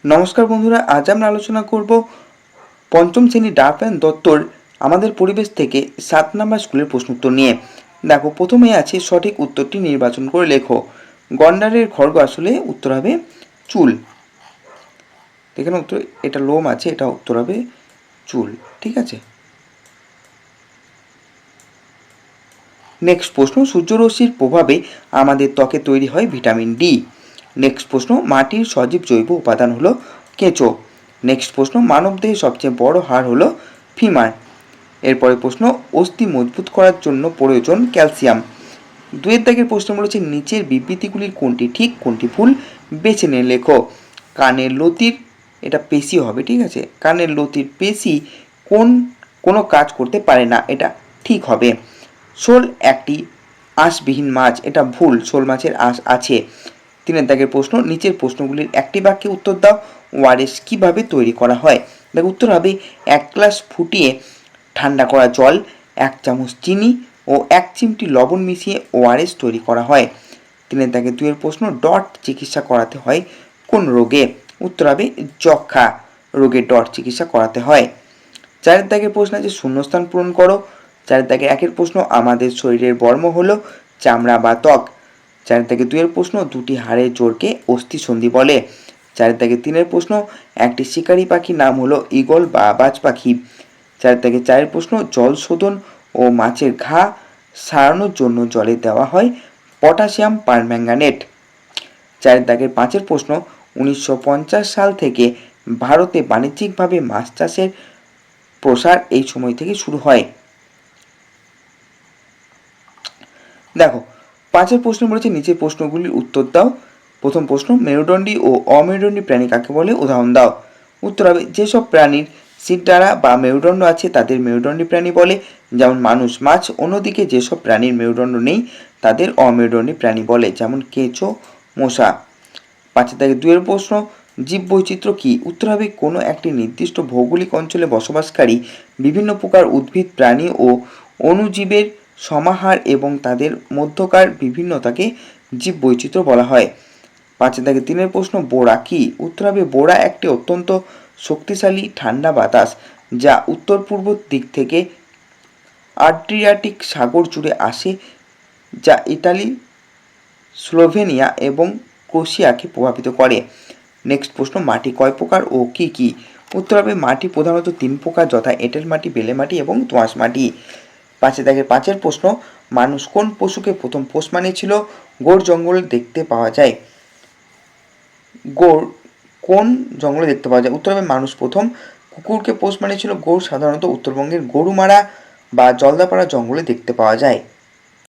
নমস্কার বন্ধুরা, আজ আমরা আলোচনা করব পঞ্চম শ্রেণী ডাফেন দত্তর আমাদের পরিবেশ থেকে 7 নম্বর স্কুলের প্রশ্ন উত্তর নিয়ে। দেখো, প্রথমে আছে সঠিক উত্তরটি নির্বাচন করে লেখো। গন্ডারের খড়গ আসলে উত্তর হবে চুল। এখানে উত্তর, এটা লোম আছে, এটা উত্তর হবে চুল। ঠিক আছে। নেক্সট প্রশ্ন, সূর্যরশ্মির প্রভাবে আমাদের ত্বকে তৈরি হয় ভিটামিন ডি। নেক্সট প্রশ্ন, মাটির সজীব জৈব উপাদান হলো কেঁচো। নেক্সট প্রশ্ন, মানবদেহের সবচেয়ে বড় হাড় হলো ফিমার। এরপরে প্রশ্ন, অস্থি মজবুত করার জন্য প্রয়োজন ক্যালসিয়াম। দুয়ের দাগের প্রশ্ন বলেছে নিচের বিবৃতিগুলির কোনটি ঠিক কোনটি ভুল বেছে নিয়ে লেখো। কানের লতির, এটা পেশি হবে, ঠিক আছে, কানের লতির পেশি কোনো কাজ করতে পারে না, এটা ঠিক হবে। শোল একটি আঁশবিহীন মাছ, এটা ভুল, শোল মাছের আঁশ আছে। তিনের দাগের প্রশ্ন, নিচের প্রশ্নগুলির একটি বাক্যে উত্তর দাও। ওআরএস কিভাবে তৈরি করা হয়? দেখো, উত্তর হবে 1 গ্লাস ফুটিয়ে ঠান্ডা করা জল, 1 চামচ চিনি ও 1 চিমটি লবণ মিশিয়ে ওআরএস তৈরি করা হয়। তিনের দাগের 2 এর প্রশ্ন, ডট চিকিৎসা করাতে হয় কোন রোগে? উত্তর হবে যক্ষা রোগে ডট চিকিৎসা করাতে হয়। 4 দাগের প্রশ্ন আছে শূন্যস্থান পূরণ করো। 4 দাগে 1 প্রশ্ন, আমাদের শরীরের বর্ম হলো চামড়া বা ত্বক। 4 দাগে 2 এর প্রশ্ন, দুটি হাড়ের জোড়কে অস্থিসন্ধি বলে। 4 দাগে 3 প্রশ্ন, একটি শিকারী পাখির নাম হলো ঈগল বা বাজ পাখি। 4 দাগে 4 প্রশ্ন, জল শোধন ও মাছের ঘা সারানোর জন্য জলে দেওয়া হয় পটাশিয়াম পারম্যাঙ্গানেট। 4 দাগের 5 প্রশ্ন, 1950 সাল থেকে ভারতে বাণিজ্যিকভাবে মাছ চাষের প্রসার এই সময় থেকে শুরু হয়। দেখো, 5 প্রশ্ন বলেছে নিচের প্রশ্নগুলির উত্তর দাও। প্রথম প্রশ্ন, মেরুদণ্ডী ও অমেরুদণ্ডী প্রাণী কাকে বলে? উদাহরণ দাও। উত্তর হবে যেসব প্রাণীর শিরদাঁড়া বা মেরুদণ্ড আছে তাদের মেরুদণ্ডী প্রাণী বলে, যেমন মানুষ, মাছ। অন্যদিকে যেসব প্রাণীর মেরুদণ্ড নেই তাদের অমেরুদণ্ডী প্রাণী বলে, যেমন কেঁচো, মশা। 5 থেকে 2 প্রশ্ন, জীববৈচিত্র্য কি? উত্তর হবে কোনো একটি নির্দিষ্ট ভৌগোলিক অঞ্চলে বসবাসকারী বিভিন্ন প্রকার উদ্ভিদ, প্রাণী ও অণুজীবের সমাহার এবং তাদের মধ্যকার বিভিন্নতাকে জীববৈচিত্র্য বলা হয়। 5 থেকে 3 প্রশ্ন, বোড়া কি? উত্তর হবে বোড়া একটি অত্যন্ত শক্তিশালী ঠান্ডা বাতাস যা উত্তর পূর্ব দিক থেকে আড্রিয়াটিক সাগর জুড়ে আসে, যা ইতালি, স্লোভেনিয়া এবং ক্রোয়েশিয়াকে প্রভাবিত করে। নেক্সট প্রশ্ন, মাটি কয় প্রকার ও কি কি? উত্তর হবে মাটি প্রধানত 3 প্রকার, যথা এঁটেল মাটি, বেলে মাটি এবং দোআঁশ মাটি। 5 থেকে 5 প্রশ্ন, মানুষ কোন পশুকে প্রথম পোষ মানিয়েছিল? গৌড় জঙ্গলে দেখতে পাওয়া যায়। গৌড় কোন জঙ্গলে দেখতে পাওয়া যায়? উত্তর হবে মানুষ প্রথম কুকুরকে পোষ মানিয়েছিল। গৌড় সাধারণত উত্তরবঙ্গের গরুমারা বা জলদাপাড়া জঙ্গলে দেখতে পাওয়া যায়।